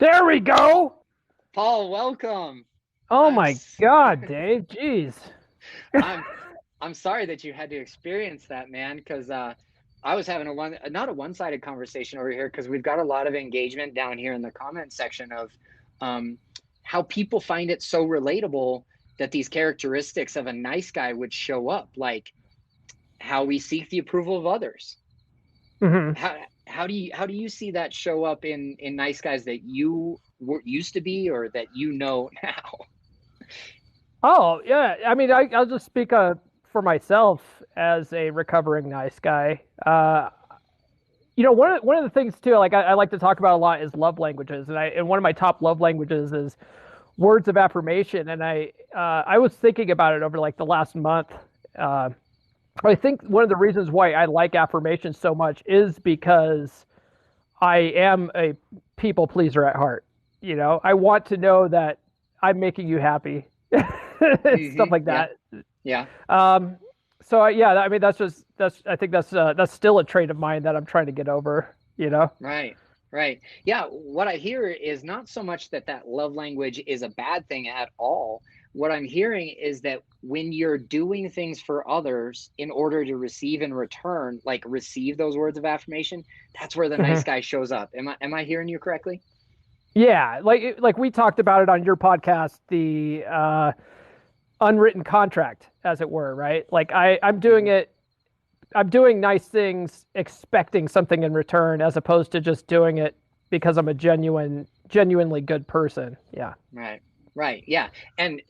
There we go. Paul, welcome. Oh I'm my s- God, Dave. Jeez. I'm I'm sorry that you had to experience that, man, because I was having not a one-sided conversation over here because we've got a lot of engagement down here in the comment section of um, how people find it so relatable that these characteristics of a nice guy would show up, like how we seek the approval of others. hmm How how do you see that show up in nice guys that you used to be or that you know now? Oh yeah. I mean, I'll just speak for myself as a recovering nice guy. One of the things too, like I like to talk about a lot is love languages, and one of my top love languages is words of affirmation. And I was thinking about it over like the last month. Uh, I think one of the reasons why I like affirmation so much is because I am a people pleaser at heart. I want to know that I'm making you happy, stuff like Yeah, that. yeah. Um, yeah, I mean I think that's still a trait of mine that I'm trying to get over. Right, right. Yeah, what I hear is not so much that love language is a bad thing at all. What I'm hearing is that when you're doing things for others in order to receive in return, like receive those words of affirmation, that's where the nice Mhm. guy shows up. Am I hearing you correctly? Yeah, like we talked about it on your podcast, the unwritten contract, as it were, right? Like I'm doing Hmm. it. I'm doing nice things expecting something in return as opposed to just doing it because I'm a genuinely good person. Yeah. Right, right. Yeah. And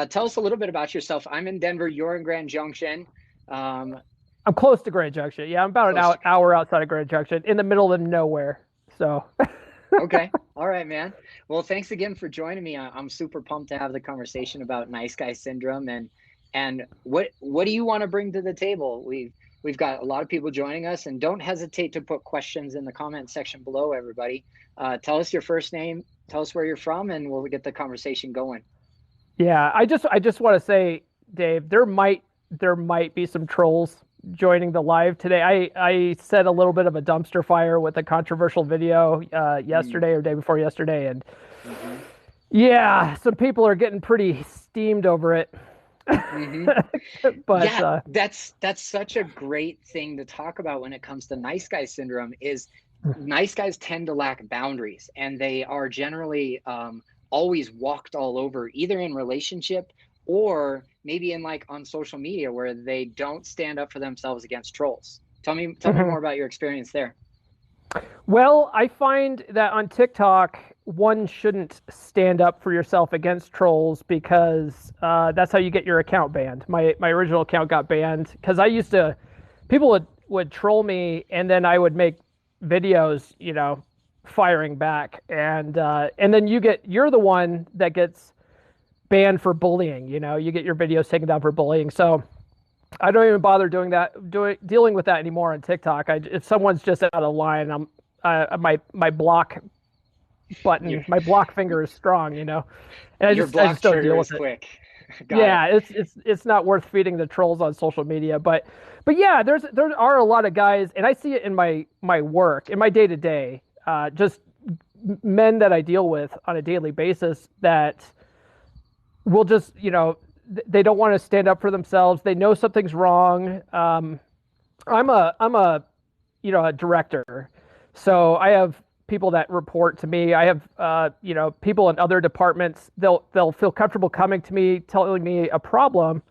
tell us a little bit about yourself. I'm in Denver, you're in Grand Junction. Um, I'm close to Grand Junction. Yeah, I'm about an close to hour outside of Grand Junction in the middle of nowhere. So, Okay. All right, man. Well, thanks again for joining me. I'm super pumped to have the conversation about nice guy syndrome and what do you want to bring to the table? We've got a lot of people joining us, and don't hesitate to put questions in the comment section below, everybody. Tell us your first name, tell us where you're from, and we'll get the conversation going. yeah, I just want to say, Dave, there might be some trolls joining the live today. I set a little bit of a dumpster fire with a controversial video Mm, yesterday or day before yesterday, and mm-hmm. yeah, some people are getting pretty steamed over it. Mm-hmm. but Yeah, that's such a great thing to talk about when it comes to nice guy syndrome is nice guys tend to lack boundaries and they are generally always walked all over either in relationship or maybe in like on social media where they don't stand up for themselves against trolls. Tell me more about your experience there. Well, I find that on TikTok, one shouldn't stand up for yourself against trolls because that's how you get your account banned. My original account got banned because people would troll me, and then I would make videos, firing back, and then you're the one that gets banned for bullying. You get your videos taken down for bullying. So I don't even bother dealing with that anymore on TikTok. If someone's just out of line, my block Your button, my block finger is strong, and I your just I block just don't trigger deal is with it. quick. Got it. Yeah, it's not worth feeding the trolls on social media, but yeah, there are a lot of guys, and I see it in my work, in my day to day, just men that I deal with on a daily basis that will just they don't want to stand up for themselves. They know something's wrong. I'm a a director, so I have people that report to me. I have people in other departments. They'll feel comfortable coming to me, telling me a problem,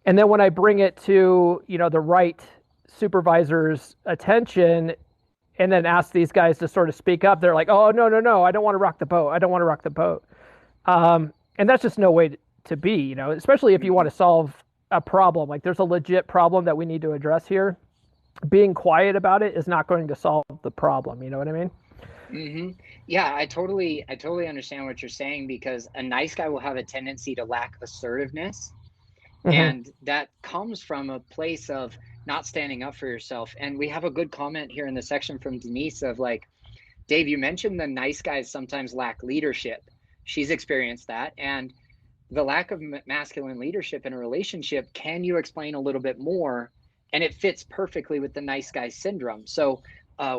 and then when I bring it to the right supervisor's attention, and then ask these guys to sort of speak up, they're like, "Oh, no, no, no, I don't want to rock the boat. I don't want to rock the boat." And that's just no way to be, especially if you want Hmm. to solve a problem. Like there's a legit problem that we need to address here. Being quiet about it is not going to solve the problem. You know what I mean? Hmm. Yeah, I totally understand what you're saying because a nice guy will have a tendency to lack assertiveness, hmm and that comes from a place of not standing up for yourself. And we have a good comment here in the section from Denise of like, Dave, you mentioned the nice guys sometimes lack leadership. She's experienced that, and the lack of masculine leadership in a relationship. Can you explain a little bit more? And it fits perfectly with the nice guy syndrome. So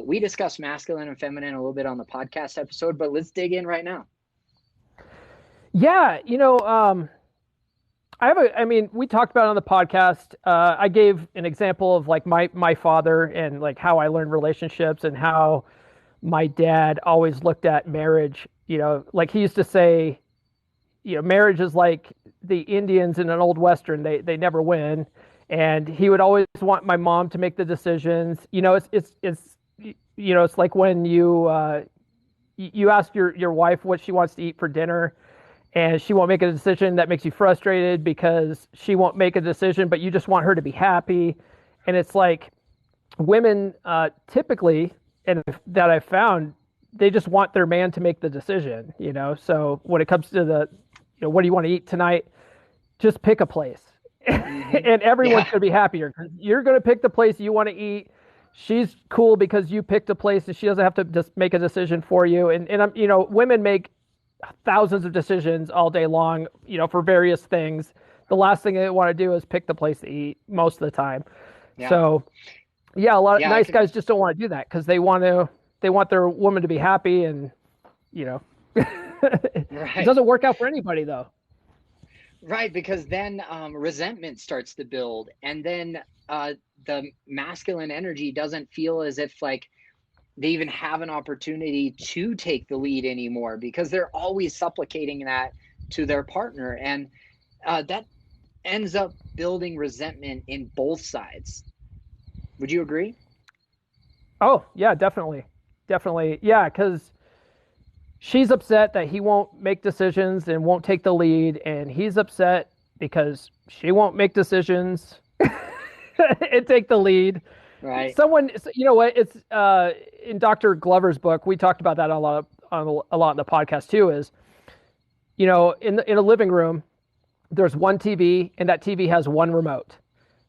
We discuss masculine and feminine a little bit on the podcast episode, but let's dig in right now. Yeah, I mean, we talked about it on the podcast. I gave an example of like my father and like how I learned relationships and how my dad always looked at marriage. Like he used to say, marriage is like the Indians in an old Western. They never win. And he would always want my mom to make the decisions. It's like when you ask your wife what she wants to eat for dinner, and she won't make a decision. That makes you frustrated because she won't make a decision, but you just want her to be happy. And it's like women typically, and that I've found, they just want their man to make the decision. So when it comes to what do you want to eat tonight, just pick a place. And everyone's Yeah. going to be happier. You're going to pick the place you want to eat. She's cool because you picked a place and she doesn't have to just make a decision for you. And women make thousands of decisions all day long, for various things. The last thing they want to do is pick the place to eat most of the time. Yeah. So yeah, a lot of Yeah. I nice can. guys just don't want to do that because they want their woman to be happy, and it Right. doesn't work out for anybody though. Right. Because then resentment starts to build. And then the masculine energy doesn't feel as if like they even have an opportunity to take the lead anymore because they're always supplicating that to their partner. And that ends up building resentment in both sides. Would you agree? Oh yeah, definitely, yeah, because she's upset that he won't make decisions and won't take the lead, and he's upset because she won't make decisions and take the lead. Right. Someone, you know what? It's in Dr. Glover's book. We talked about that a lot in the podcast too. Is in a living room, there's one TV, and that TV has one remote.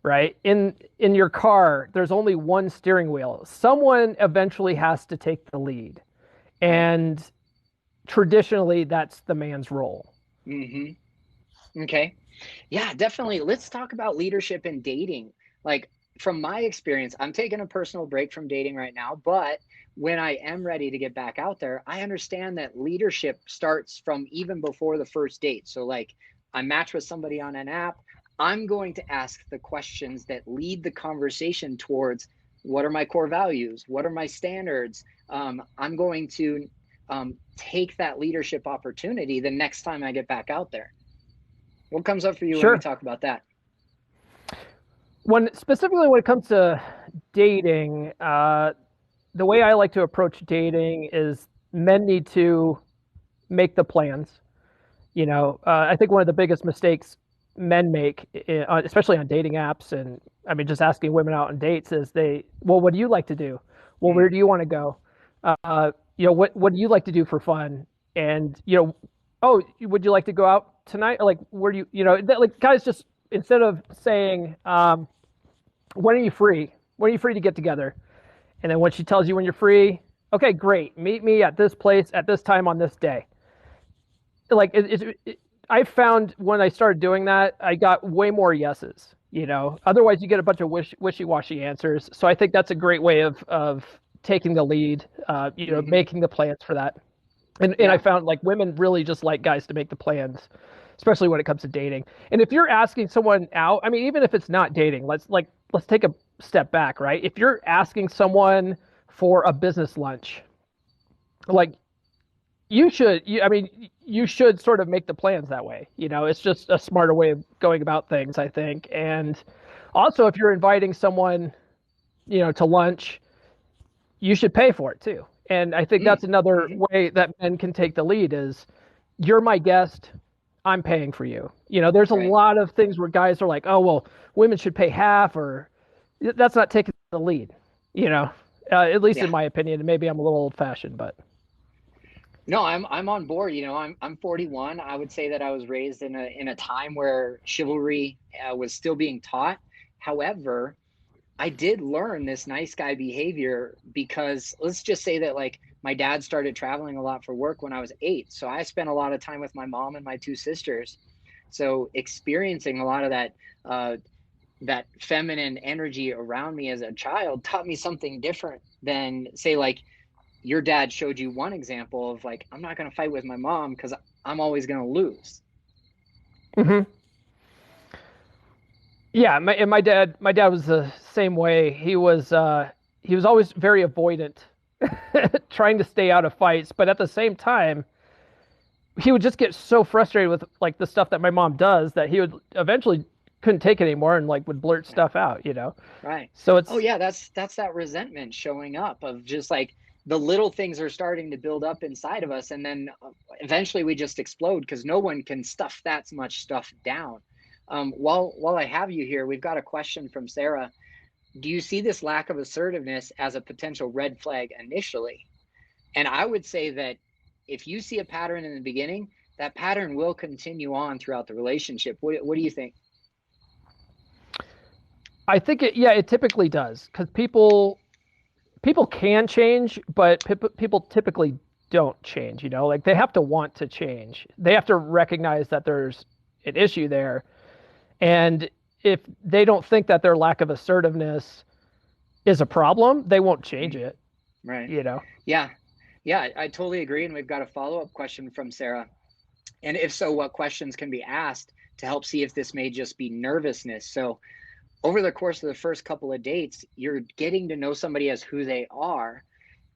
Right in your car, there's only one steering wheel. Someone eventually has to take the lead, Right. and traditionally, that's the man's role. Mm-hmm. Okay. Yeah, definitely. Let's talk about leadership in dating. Like, from my experience, I'm taking a personal break from dating right now, but when I am ready to get back out there, I understand that leadership starts from even before the first date. So, like, I match with somebody on an app, I'm going to ask the questions that lead the conversation towards what are my core values? What are my standards? I'm going to take that leadership opportunity the next time I get back out there. What comes up for you when we Sure. talk about that? Specifically when it comes to dating, the way I like to approach dating is men need to make the plans. I think one of the biggest mistakes men make, especially on dating apps, and I mean, just asking women out on dates, is well, what do you like to do? Well, where Mm, do you want to go? What do you like to do for fun? And oh, would you like to go out tonight? Or like, where do like guys just instead of saying, when are you free? When are you free to get together? And then when she tells you when you're free, okay, great, meet me at this place at this time on this day. Like I found when I started doing that, I got way more yeses. Otherwise you get a bunch of wishy-washy answers. So I think that's a great way of taking the lead. hmm. Making the plans for that. And I Yeah. found like women really just like guys to make the plans, especially when it comes to dating. And if you're asking someone out, I mean, even if it's not dating, let's take a step back, right? If you're asking someone for a business lunch, like I mean, you should sort of make the plans that way. It's just a smarter way of going about things, I think. And also, if you're inviting someone, to lunch, you should pay for it too. And I think Mm, that's another hmm. way that men can take the lead is you're my guest, I'm paying for you. There's a Right. lot of things where guys are like, oh, well, women should pay half, or that's not taking the lead, you know, at least Yeah. in my opinion. And maybe I'm a little old fashioned, but No, I'm on board. I'm 41. I would say that I was raised in a time where chivalry was still being taught. However, I did learn this nice guy behavior because let's just say that like my dad started traveling a lot for work when I was 8. So I spent a lot of time with my mom and my two sisters. So experiencing a lot of that uh, that feminine energy around me as a child taught me something different than, say, like your dad showed you one example of like, I'm not going to fight with my mom because I'm always going to lose. Hmm. Yeah, my dad was the same way. He was always very avoidant, trying to stay out of fights, but at the same time, he would just get so frustrated with like the stuff that my mom does that he would eventually couldn't take it anymore and like would blurt Yeah. stuff out, you know. Right. So Oh it's yeah, that's that resentment showing up of just like the little things are starting to build up inside of us, and then eventually we just explode because no one can stuff that much stuff down. While I have you here, we've got a question from Sarah. Do you see this lack of assertiveness as a potential red flag initially? And I would say that if you see a pattern in the beginning, that pattern will continue on throughout the relationship. What do you think? I think it typically does because people can change, but people typically don't change, you know? Like they have to want to change. They have to recognize that there's an issue there. And if they don't think that their lack of assertiveness is a problem, they won't change Mhm. it, Right. you know? Yeah. Yeah, I totally agree. And we've got a follow-up question from Sarah. And if so, what questions can be asked to help see if this may just be nervousness? So, over the course of the first couple of dates, you're getting to know somebody as who they are.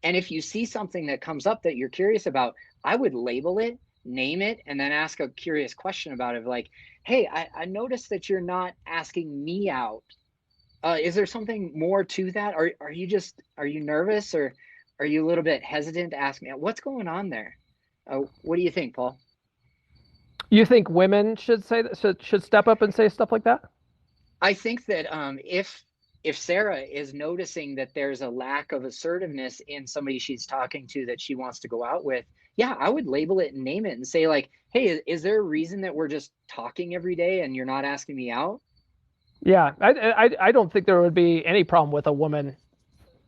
And if you see something that comes up that you're curious about, I would label it, name it, and then ask a curious question about it. Like, hey, I noticed that you're not asking me out. Is there something more to that? Are you nervous, or are you a little bit hesitant to ask me out? What's going on there? What do you think, Paul? You think women should say that, should step up and say stuff like that? I think that if Sarah is noticing that there's a lack of assertiveness in somebody she's talking to that she wants to go out with, yeah, I would label it and name it and say like, "Hey, is there a reason that we're just talking every day and you're not asking me out?" Yeah, I don't think there would be any problem with a woman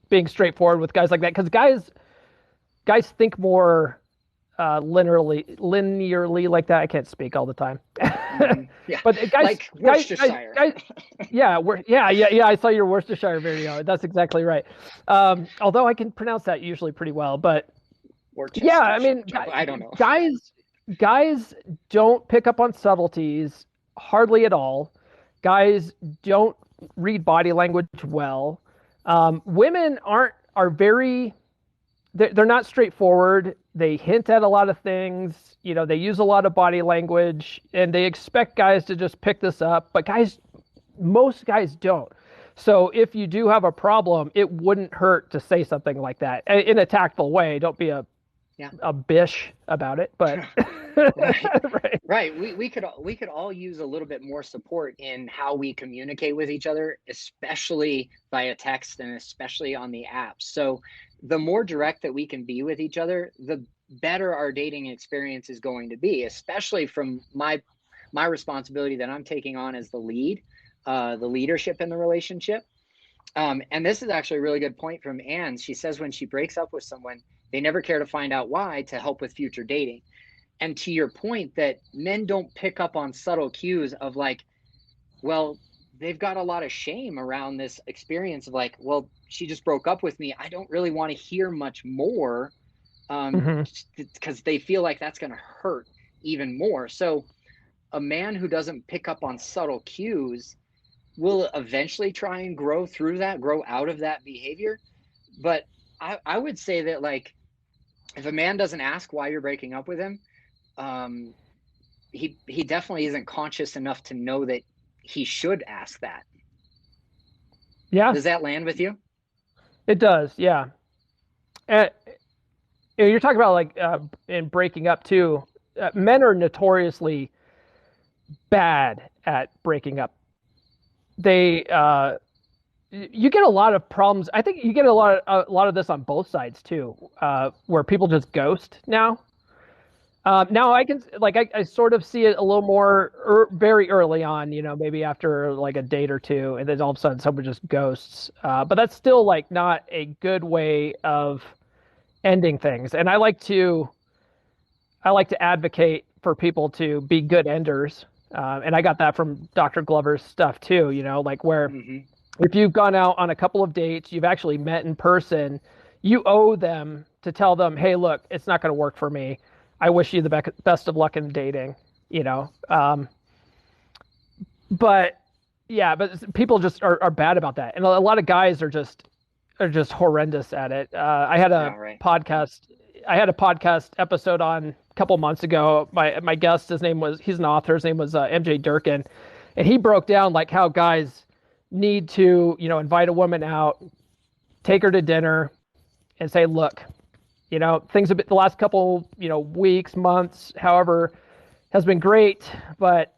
being straightforward with guys like that because guys think more linearly like that. I can't speak all the time, Yeah, but like Worcestershire. yeah, yeah. I saw your Worcestershire video. That's exactly right. Although I can pronounce that usually pretty well, but yeah, I Worcestershire. mean, I don't know. guys, guys don't pick up on subtleties hardly at all. Guys don't read body language well. Women are very they're not straightforward. They hint at a lot of things. You know, they use a lot of body language, and they expect guys to just pick this up. But most guys don't. So if you do have a problem, it wouldn't hurt to say something like that in a tactful way. Don't be Yeah. a bish about it, but Right. right. Right. We could all use a little bit more support in how we communicate with each other, especially via text and especially on the apps. So the more direct that we can be with each other, the better our dating experience is going to be, especially from my responsibility that I'm taking on as the lead, the leadership in the relationship. And this is actually a really good point from Anne. She says when she breaks up with someone, they never care to find out why to help with future dating. And to your point that men don't pick up on subtle cues of like, well, they've got a lot of shame around this experience of like, well, she just broke up with me. I don't really want to hear much more, Hmm. because they feel like that's going to hurt even more. So a man who doesn't pick up on subtle cues will eventually try and grow out of that behavior. But I would say that like if a man doesn't ask why you're breaking up with him, um, he definitely isn't conscious enough to know that he should ask that. Yeah, Does that land with you? it does. Yeah. And, you're talking about like in breaking up too. Men are notoriously bad at breaking up. They you get a lot of problems. I think you get a lot of this on both sides too, where people just ghost now. Now I can like I sort of see it a little more very early on, you know, maybe after like a date or two, and then all of a sudden someone just ghosts. But that's still like not a good way of ending things. And I like to advocate for people to be good enders. And I got that from Dr. Glover's stuff too, like where Hmm. if you've gone out on a couple of dates, you've actually met in person, you owe them to tell them, hey, look, it's not going to work for me. I wish you the best of luck in dating, you know. But yeah, but people just are bad about that, and a lot of guys are just horrendous at it. Yeah, right. I had a podcast episode on a couple months ago. My guest, he's an author. His name was MJ Durkin, and he broke down like how guys need to invite a woman out, take her to dinner, and say, look, things have been the last couple weeks, months, however, has been great, but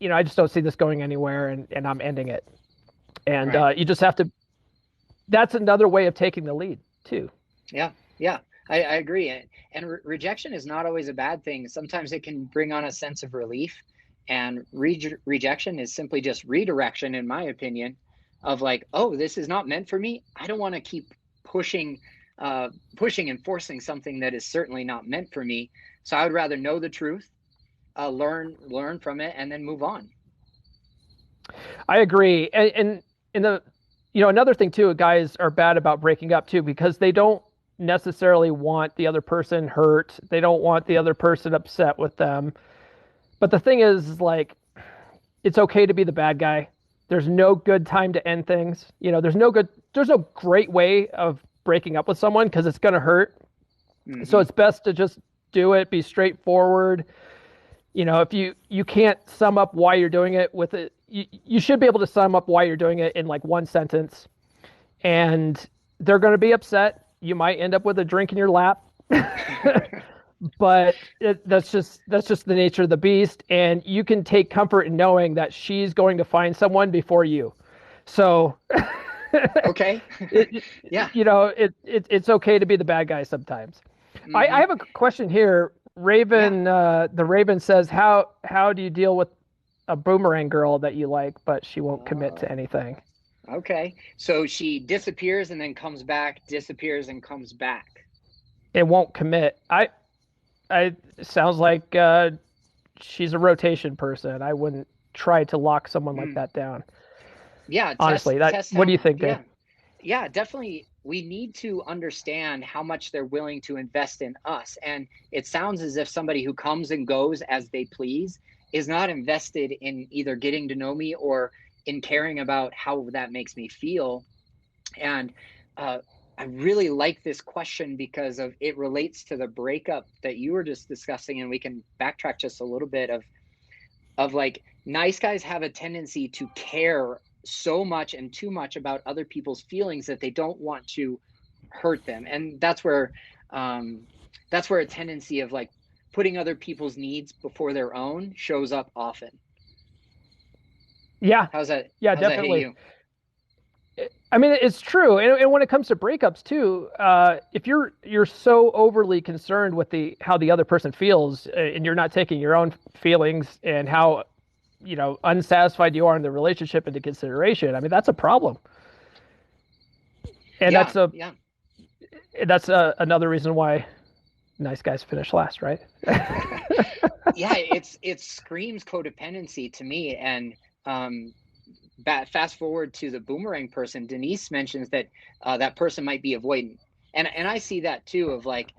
I just don't see this going anywhere, and I'm ending it. And Right. you just have to. That's another way of taking the lead too. Yeah, yeah, I agree. And rejection is not always a bad thing. Sometimes it can bring on a sense of relief. And rejection is simply just redirection, in my opinion, of like, oh, this is not meant for me. I don't want to keep pushing, pushing and forcing something that is certainly not meant for me. So I would rather know the truth, learn from it, and then move on. I agree, and in the another thing too, guys are bad about breaking up too because they don't necessarily want the other person hurt. They don't want the other person upset with them. But the thing is, like, it's okay to be the bad guy. There's no good time to end things. There's no great way of breaking up with someone because it's going to hurt. So Hmm. it's best to just do it, be straightforward. If you can't sum up why you're doing it with it, you should be able to sum up why you're doing it in like one sentence. And they're going to be upset. You might end up with a drink in your lap. But that's just the nature of the beast, and you can take comfort in knowing that she's going to find someone before you. So Okay. it, Yeah. it's okay to be the bad guy sometimes. I Hmm. have a question here. Yeah. The Raven says, how do you deal with a boomerang girl that you like, but she won't commit to Oh, anything? okay. So she disappears and then comes back, disappears and comes back. It won't commit. I sounds like she's a rotation person. I wouldn't try to lock someone like Mm. that down. Yeah, Honestly, test what do how, you think, Ben? yeah. Yeah, definitely. We need to understand how much they're willing to invest in us. And it sounds as if somebody who comes and goes as they please is not invested in either getting to know me or in caring about how that makes me feel. And uh, I really like this question because of it relates to the breakup that you were just discussing, and we can backtrack just a little bit of like nice guys have a tendency to care so much and too much about other people's feelings that they don't want to hurt them, and um, that's where a tendency of like putting other people's needs before their own shows up often. Yeah, yeah, How's that hit definitely. you? I mean, it's true, and when it comes to breakups too, if you're so overly concerned with the how the other person feels, and you're not taking your own feelings and how unsatisfied you are in the relationship into consideration, I mean, that's a problem, and Yeah, yeah. that's another reason why nice guys finish last, right? Yeah, it screams codependency to me. And um fast forward to the boomerang person, Denise mentions that that person might be avoidant, and I see that too, of like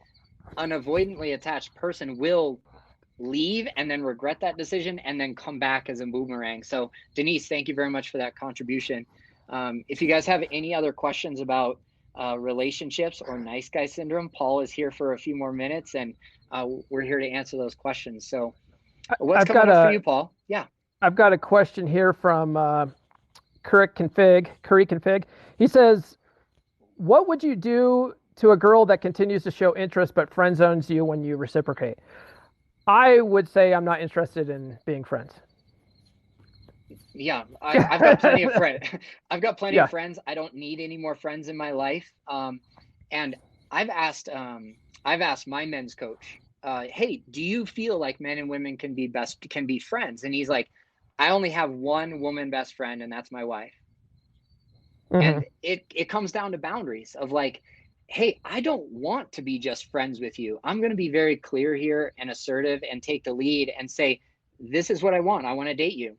an avoidantly attached person will leave and then regret that decision and then come back as a boomerang. So Denise, thank you very much for that contribution. If you guys have any other questions about relationships or nice guy syndrome, Paul is here for a few more minutes, and we're here to answer those questions. So what's I've coming got up for a you, Paul? Yeah. I've got a question here from Curry Config. He says, "What would you do to a girl that continues to show interest but friend zones you when you reciprocate?" I would say I'm not interested in being friends. Yeah, I've got plenty of friends. I've got plenty of Yeah. friends. I don't need any more friends in my life. And I've asked my men's coach, hey, do you feel like men and women can be friends? And he's like, I only have one woman best friend, and that's my wife. Hmm. And it comes down to boundaries of like, hey, I don't want to be just friends with you. I'm going to be very clear here and assertive and take the lead and say, this is what I want. I want to date you.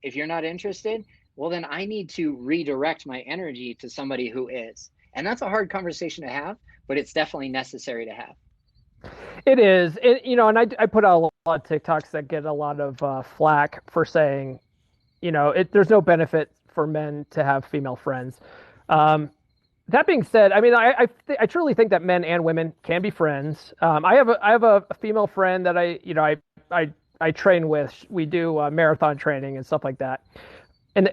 If you're not interested, well, then I need to redirect my energy to somebody who is. And that's a hard conversation to have, but it's definitely necessary to have. It is, and I put out a lot of TikToks that get a lot of flack for saying, there's no benefit for men to have female friends. Um, that being said, I mean, I truly think that men and women can be friends. I have a female friend that I train with. We do marathon training and stuff like that, and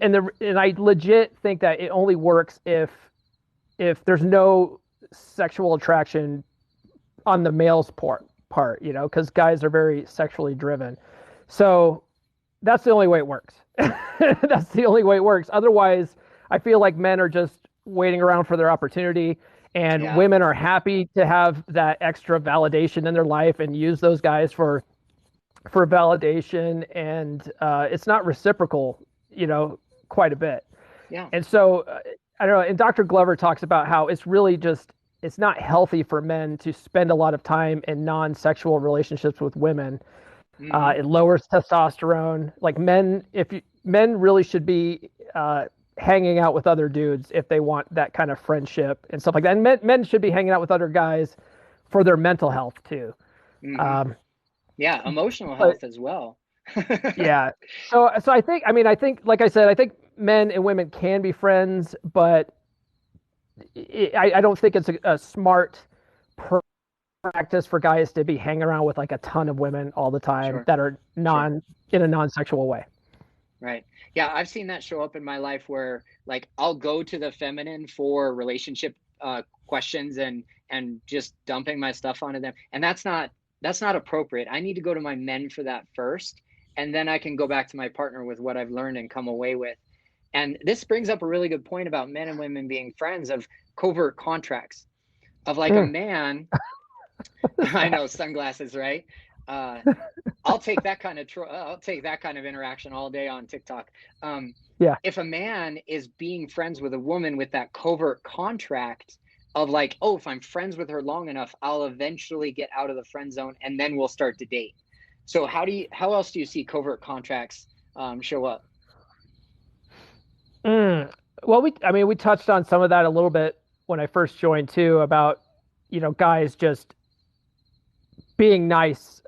I legit think that it only works if there's no sexual attraction on the male's part, because guys are very sexually driven. So that's the only way it works. That's the only way it works. Otherwise, I feel like men are just waiting around for their opportunity, and Yeah. women are happy to have that extra validation in their life and use those guys for validation, and it's not reciprocal, quite a bit. Yeah. And so I don't know. And Dr. Glover talks about how it's not healthy for men to spend a lot of time in non-sexual relationships with women. Hmm. It lowers testosterone. Like men really should be hanging out with other dudes if they want that kind of friendship and stuff like that. And men should be hanging out with other guys for their mental health too. Hmm. Um, Yeah. Emotional but health as well. yeah, so I think, like I said, I think men and women can be friends, but I don't think it's a smart practice for guys to be hanging around with like a ton of women all the time Sure. that are Sure. in a non-sexual way. Right. Yeah, I've seen that show up in my life where like I'll go to the feminine for relationship questions and just dumping my stuff onto them. And that's not appropriate. I need to go to my men for that first, and then I can go back to my partner with what I've learned and come away with. And this brings up a really good point about men and women being friends of covert contracts of like a Mm, man. it's I bad. know sunglasses, right? Uh, I'll take that kind of interaction all day on TikTok. Um, Yeah. if a man is being friends with a woman with that covert contract of like, oh, if I'm friends with her long enough, I'll eventually get out of the friend zone and then we'll start to date. So how else do you see covert contracts show up? Mm. Well, I mean, we touched on some of that a little bit when I first joined too about, guys just being nice,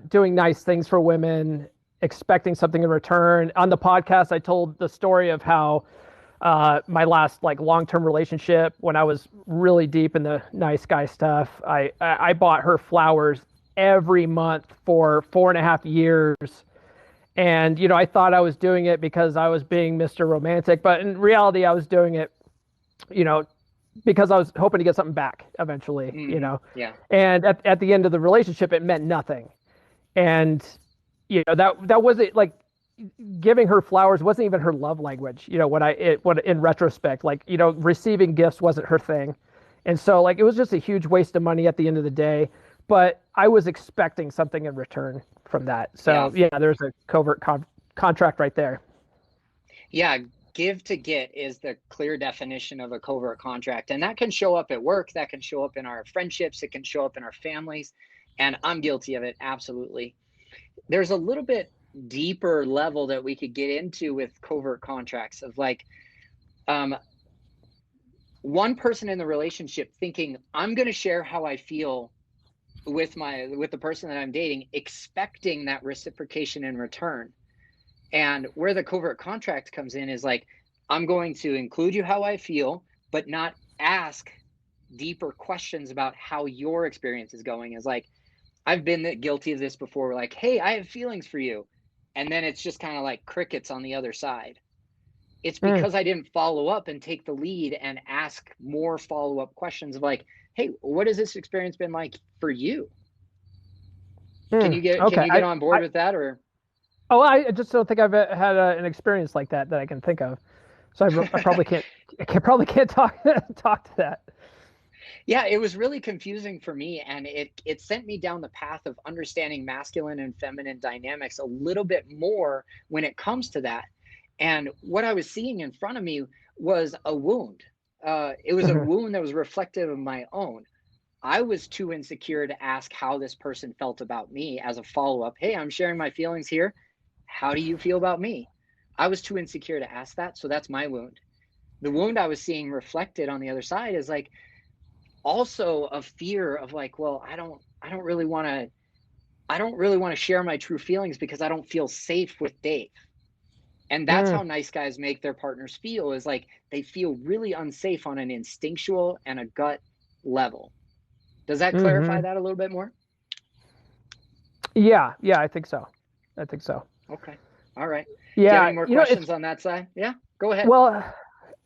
doing nice things for women, expecting something in return. On the podcast, I told the story of how my last like long-term relationship, when I was really deep in the nice guy stuff, I bought her flowers every month for 4.5 years. And I thought I was doing it because I was being Mr. Romantic, but in reality, I was doing it, you know, because I was hoping to get something back eventually. Hmm. Yeah. And at the end of the relationship, it meant nothing. And that wasn't like giving her flowers wasn't even her love language. What in retrospect, like receiving gifts wasn't her thing, and so like it was just a huge waste of money at the end of the day. But I was expecting something in return from that. Yeah. So yeah, there's a covert contract right there. Yeah, give to get is the clear definition of a covert contract. And that can show up at work, that can show up in our friendships, it can show up in our families. And I'm guilty of it, absolutely. There's a little bit deeper level that we could get into with covert contracts of like um, one person in the relationship thinking, I'm going to share how I feel with the person that I'm dating, expecting that reciprocation in return. And where the covert contract comes in is like, I'm going to include you how I feel, but not ask deeper questions about how your experience is going. Is like, I've been guilty of this before. Like, hey, I have feelings for you. And then it's just kind of like crickets on the other side. It's Mm, because I didn't follow up and take the lead and ask more follow up questions of like, hey, what has this experience been like for you? Can okay. you get on board with that or I just don't think I've had an experience like that I can think of. So I probably can't. I probably can't talk to that. Yeah, it was really confusing for me, and it sent me down the path of understanding masculine and feminine dynamics a little bit more when it comes to that. And what I was seeing in front of me was a wound. It was a Mhm. wound that was reflective of my own. I was too insecure to ask how this person felt about me as a follow up. Hey, I'm sharing my feelings here. how do you feel about me? I was too insecure to ask that, so that's my wound. The wound I was seeing reflected on the other side is like also a fear of like, well, I don't really want to share my true feelings because I don't feel safe with Dave. And that's Mm, how nice guys make their partners feel, is like they feel really unsafe on an instinctual and a gut level. Does that clarify hmm. that a little bit more? Yeah, yeah, I think so. I think so. Okay. All right. Do you have Yeah, any more it's questions on that side? Yeah, go ahead. well,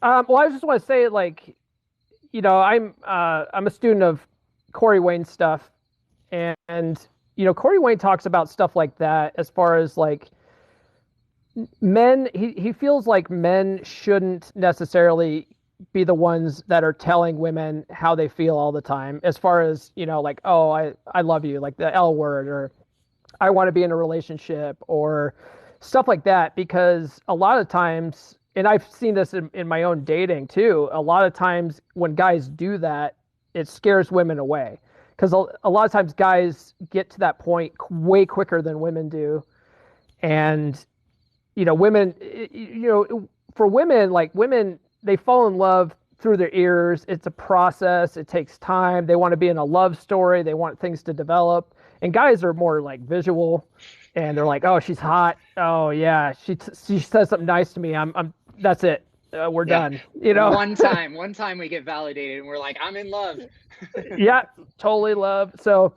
well, I just want to say, like, I'm a student of Corey Wayne stuff, and Corey Wayne talks about stuff like that as far as like men. He feels like men shouldn't necessarily be the ones that are telling women how they feel all the time, as far as like, oh, I love you, like the L word, or I want to be in a relationship, or stuff like that. Because a lot of times, and I've seen this in my own dating too, a lot of times when guys do that, it scares women away. Because a lot of times guys get to that point way quicker than women do. And, women, for women, like women, they fall in love through their ears. It's a process. It takes time. They want to be in a love story. They want things to develop. And guys are more like visual, and they're like, "Oh, she's hot. Oh yeah, she says something nice to me. I'm that's it. We're Yeah. done." One time we get validated and we're like, I'm in love. Yeah, totally love. So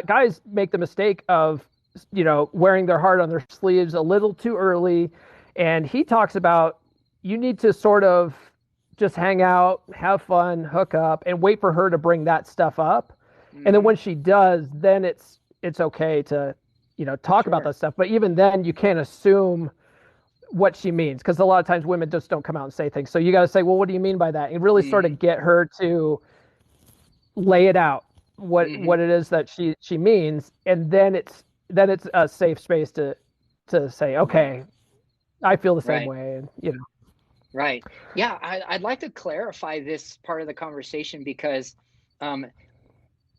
guys make the mistake of wearing their heart on their sleeves a little too early, and he talks about you need to sort of just hang out, have fun, hook up, and wait for her to bring that stuff up. And then Mm-hmm. when she does, then it's okay to talk about Sure. that stuff. But even then, you can't assume what she means, because a lot of times women just don't come out and say things. So you got to say, well, what do you mean by that? And really sort Mm-hmm. of get her to lay it out, Mm-hmm. what it is that she means, and then it's a safe space to say, Right. okay, I feel the same Right. way, and Right. Yeah, I'd like to clarify this part of the conversation because um,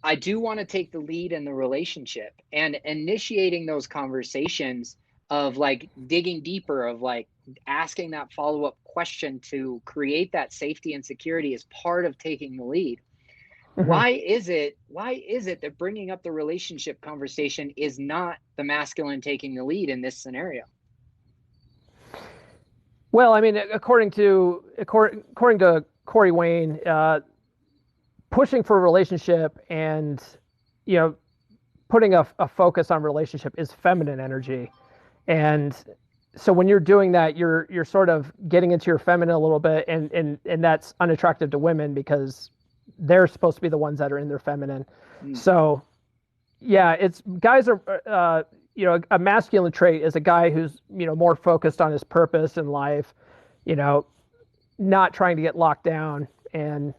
I do want to take the lead in the relationship and initiating those conversations of like digging deeper, of like asking that follow-up question to create that safety and security is part of taking the lead. Mhm. Why is it that bringing up the relationship conversation is not the masculine taking the lead in this scenario? Well, I mean, according to Corey Wayne, pushing for a relationship and you know putting a focus on relationship is feminine energy. And so when you're doing that, you're sort of getting into your feminine a little bit, and that's unattractive to women because they're supposed to be the ones that are in their feminine. Mm, So yeah, it's guys are a masculine trait is a guy who's more focused on his purpose in life, you know, not trying to get locked down, and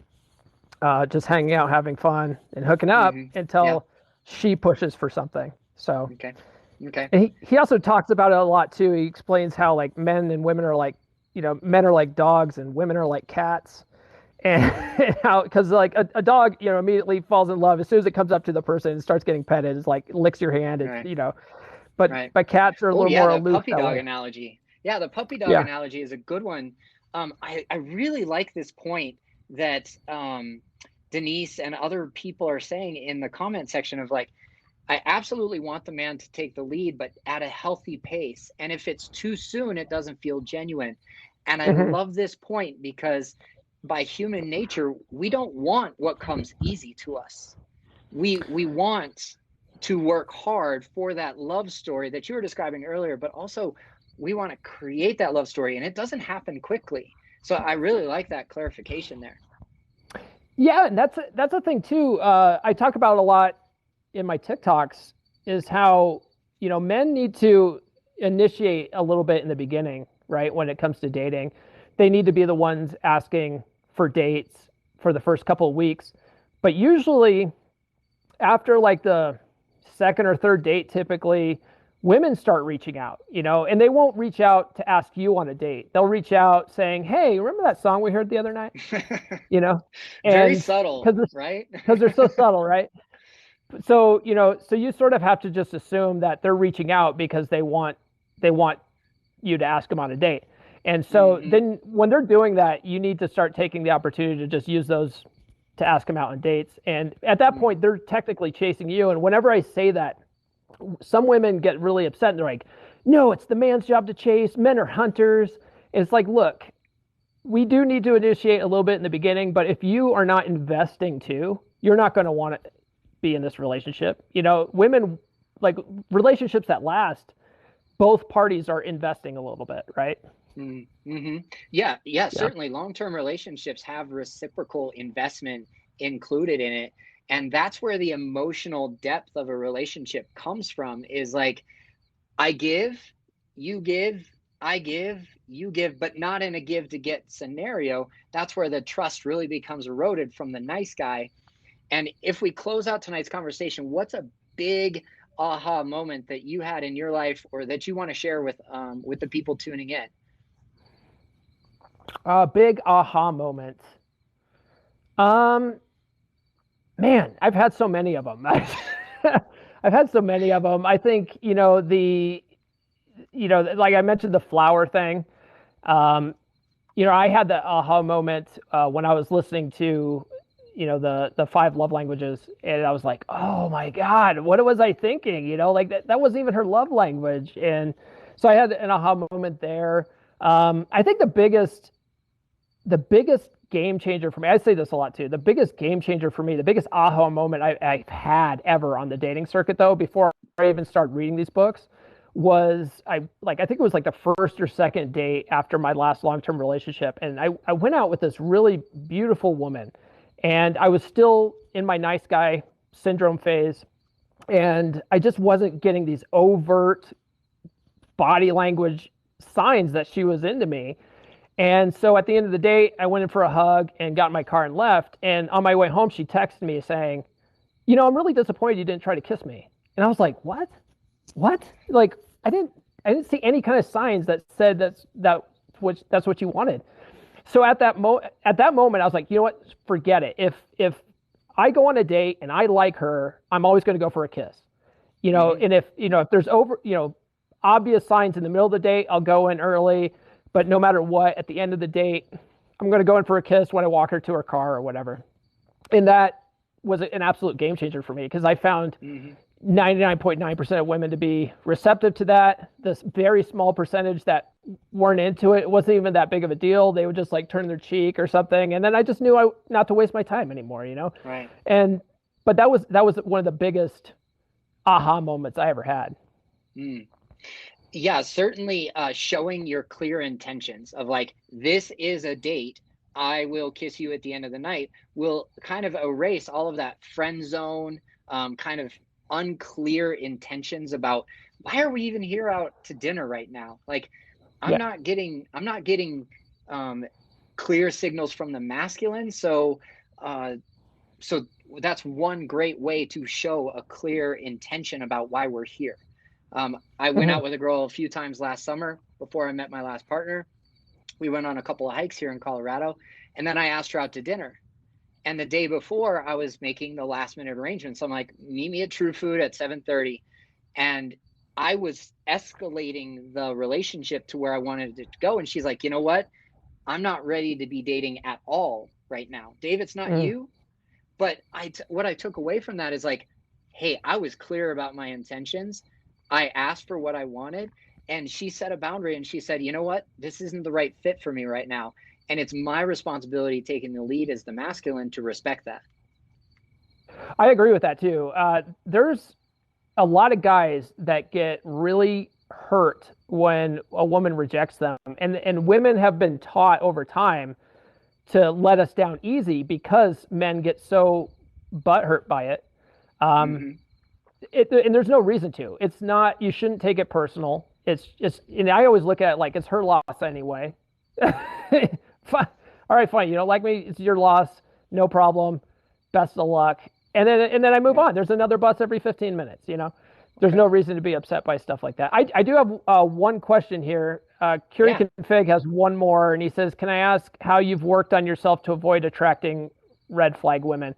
just hanging out, having fun, and hooking up mm-hmm. Yeah. until she pushes for something. So, Okay. Okay. and he also talks about it a lot too. He explains how like men and women are like, men are like dogs and women are like cats. And, and how, because like a dog, immediately falls in love as soon as it comes up to the person and starts getting petted. It's like licks your hand. It's Right. but Right. cats are a Oh little yeah, more the aloof puppy that dog way. analogy. Yeah, the puppy dog Yeah. analogy is a good one. I really like this point that Denise and other people are saying in the comment section of like, I absolutely want the man to take the lead, but at a healthy pace. And if it's too soon, it doesn't feel genuine. And I Hmm. love this point because by human nature, we don't want what comes easy to us. We want to work hard for that love story that you were describing earlier, but also we want to create that love story, and it doesn't happen quickly. So I really like that clarification there. Yeah, and that's a thing too. I talk about a lot in my TikToks is how men need to initiate a little bit in the beginning, right? When it comes to dating, they need to be the ones asking for dates for the first couple of weeks, but usually after like the second or third date, typically women start reaching out, and they won't reach out to ask you on a date. They'll reach out saying, "Hey, remember that song we heard the other night?" you know, Very and subtle, because right? they're so subtle, right? So, so you sort of have to just assume that they're reaching out because they want you to ask them on a date. And so Mm-hmm. then when they're doing that, you need to start taking the opportunity to just use those to ask them out on dates. And at that point, Mm-hmm. they're technically chasing you. And whenever I say that, some women get really upset and they're like, no, it's the man's job to chase. Men are hunters. And it's like, look, we do need to initiate a little bit in the beginning, but if you are not investing too, you're not going to want to be in this relationship. Women like relationships that last, both parties are investing a little bit, right? Mm-hmm. Yeah, yeah, Yeah. certainly long-term relationships have reciprocal investment included in it. And that's where the emotional depth of a relationship comes from is like, I give, I give, you give, but not in a give to get scenario. That's where the trust really becomes eroded from the nice guy. And if we close out tonight's conversation, what's a big aha moment that you had in your life or that you want to share with the people tuning in? Big aha moment. Um, Man, I've had so many of them. I've had so many of them. I think, like I mentioned, the flower thing. Um, I had the aha moment when I was listening to, the five love languages, and I was like, oh my God, what was I thinking? Like that wasn't even her love language. And so I had an aha moment there. I think the biggest game changer for me, I say this a lot too. The biggest game changer for me, the biggest aha moment I've had ever on the dating circuit, though, before I even started reading these books, was I think it was like the first or second date after my last long-term relationship, and I went out with this really beautiful woman, and I was still in my nice guy syndrome phase, and I just wasn't getting these overt body language signs that she was into me. And so at the end of the day, I went in for a hug and got in my car and left. And on my way home, she texted me saying, I'm really disappointed you didn't try to kiss me. And I was like, what? What? Like, I didn't I didn't see any kind of signs that said that's what you wanted. So at that moment, I was like, you know what? Forget it. If I go on a date and I like her, I'm always going to go for a kiss. Hmm. And if there's obvious signs in the middle of the date, I'll go in early. But no matter what, at the end of the date, I'm going to go in for a kiss when I walk her to her car or whatever. And that was an absolute game changer for me because I found Hmm. 99.9% of women to be receptive to that. This very small percentage that weren't into it, it wasn't even that big of a deal. They would just like turn their cheek or something. And then I just knew not to waste my time anymore. Right. And but that was one of the biggest aha moments I ever had. Mm. Yeah, certainly showing your clear intentions of like, this is a date. I will kiss you at the end of the night will kind of erase all of that friend zone, kind of unclear intentions about why are we even here out to dinner right now? Like, Yeah. I'm not getting um, clear signals from the masculine. Uh, so that's one great way to show a clear intention about why we're here. I went Mhm. out with a girl a few times last summer before I met my last partner. We went on a couple of hikes here in Colorado, and then I asked her out to dinner. And the day before, I was making the last minute arrangements. I'm like, meet me at True Food at 7:30, and I was escalating the relationship to where I wanted it to go. And she's like, you know what? I'm not ready to be dating at all right now. Dave, it's not Mm. you. But what I took away from that is like, hey, I was clear about my intentions. I asked for what I wanted, and she set a boundary and she said, "You know what? This isn't the right fit for me right now." And it's my responsibility taking the lead as the masculine to respect that. I agree with that too. There's a lot of guys that get really hurt when a woman rejects them, and women have been taught over time to let us down easy because men get so butthurt by it. Um, Mhm. and there's no reason to. It's not. You shouldn't take it personal. It's just. And I always look at it like it's her loss anyway. Fine. All right, fine. You don't like me. It's your loss. No problem. Best of luck. And then I move Yeah. on. There's another bus every 15 minutes. There's Okay. no reason to be upset by stuff like that. I do have one question here. Curie Yeah. Config has one more, and he says, "Can I ask how you've worked on yourself to avoid attracting red flag women?"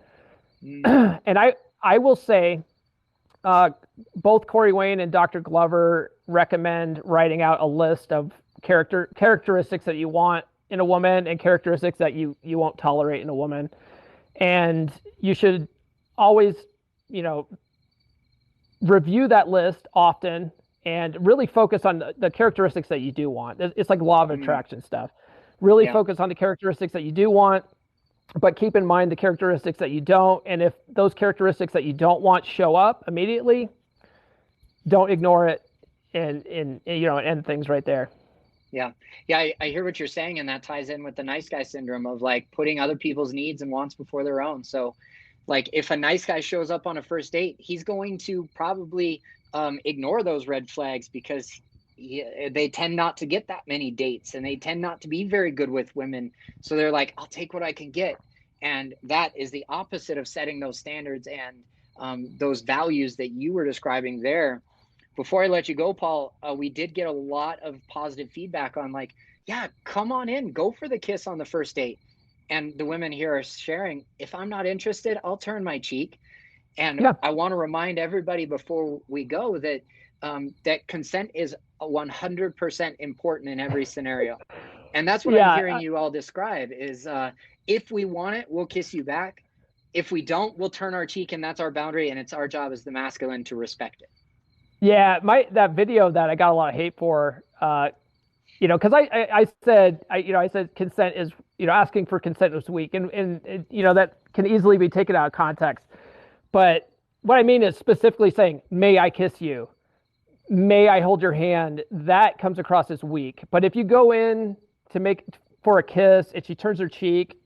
Mm. And I will say, uh, both Corey Wayne and Dr. Glover recommend writing out a list of characteristics that you want in a woman and characteristics that you won't tolerate in a woman. And you should always, you know, review that list often and really focus on the characteristics that you do want. It's like law of attraction stuff. Really Yeah. focus on the characteristics that you do want, but keep in mind the characteristics that you don't. And if those characteristics that you don't want show up immediately, don't ignore it and you know, end things right there. Yeah. Yeah. I hear what you're saying. And that ties in with the nice guy syndrome of like putting other people's needs and wants before their own. So, like, if a nice guy shows up on a first date, he's going to probably ignore those red flags because they tend not to get that many dates and they tend not to be very good with women. So they're like, I'll take what I can get. And that is the opposite of setting those standards and those values that you were describing there. Before I let you go, Paul, we did get a lot of positive feedback on like, yeah, come on in, go for the kiss on the first date. And the women here are sharing, if I'm not interested, I'll turn my cheek. And Yeah. I want to remind everybody before we go that that consent is 100% important in every scenario. And that's what I'm hearing Yeah. you all describe is if we want it, we'll kiss you back. If we don't, we'll turn our cheek, and that's our boundary. And it's our job as the masculine to respect it. Yeah. That video that I got a lot of hate for, you know, because I said, I said consent is, you know, asking for consent is weak. And, you know, that can easily be taken out of context. But what I mean is specifically saying, may I kiss you? May I hold your hand? That comes across as weak. But if you go in to make for a kiss and she turns her cheek,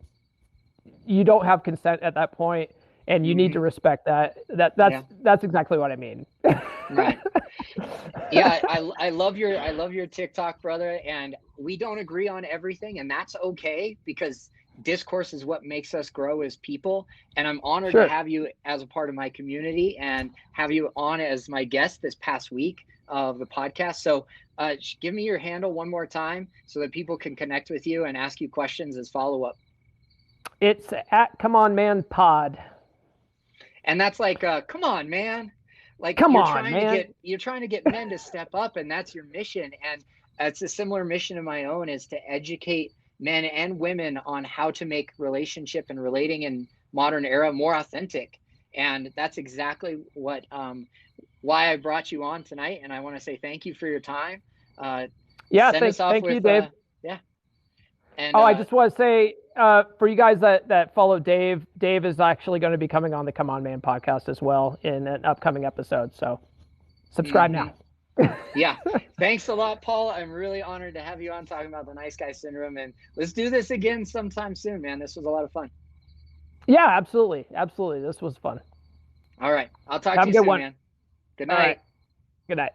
you don't have consent at that point, and you need to respect that. Yeah. That's exactly what I mean. Right. Yeah, I love your TikTok, brother, and we don't agree on everything, and that's okay because discourse is what makes us grow as people. And I'm honored to Sure. have you as a part of my community and have you on as my guest this past week of the podcast. So give me your handle one more time so that people can connect with you and ask you questions as follow up. It's at Come On Man Pod. And that's like, come on, man. Like Come on, man. you're trying to get men to step up, and that's your mission. And it's a similar mission of my own is to educate men and women on how to make relationship and relating in modern era more authentic. And that's exactly what why I brought you on tonight. And I want to say thank you for your time. Yeah, Send us off thank you, with Dave. yeah. And Oh, I just want to say, for you guys that follow Dave, Dave is actually going to be coming on the Come On Man podcast as well in an upcoming episode. So subscribe now. Yeah. Thanks a lot, Paul. I'm really honored to have you on talking about the nice guy syndrome. And let's do this again sometime soon, man. This was a lot of fun. Yeah, absolutely. Absolutely. This was fun. All right. I'll talk Have to a you good soon, one. man. Good All night. right. Good night.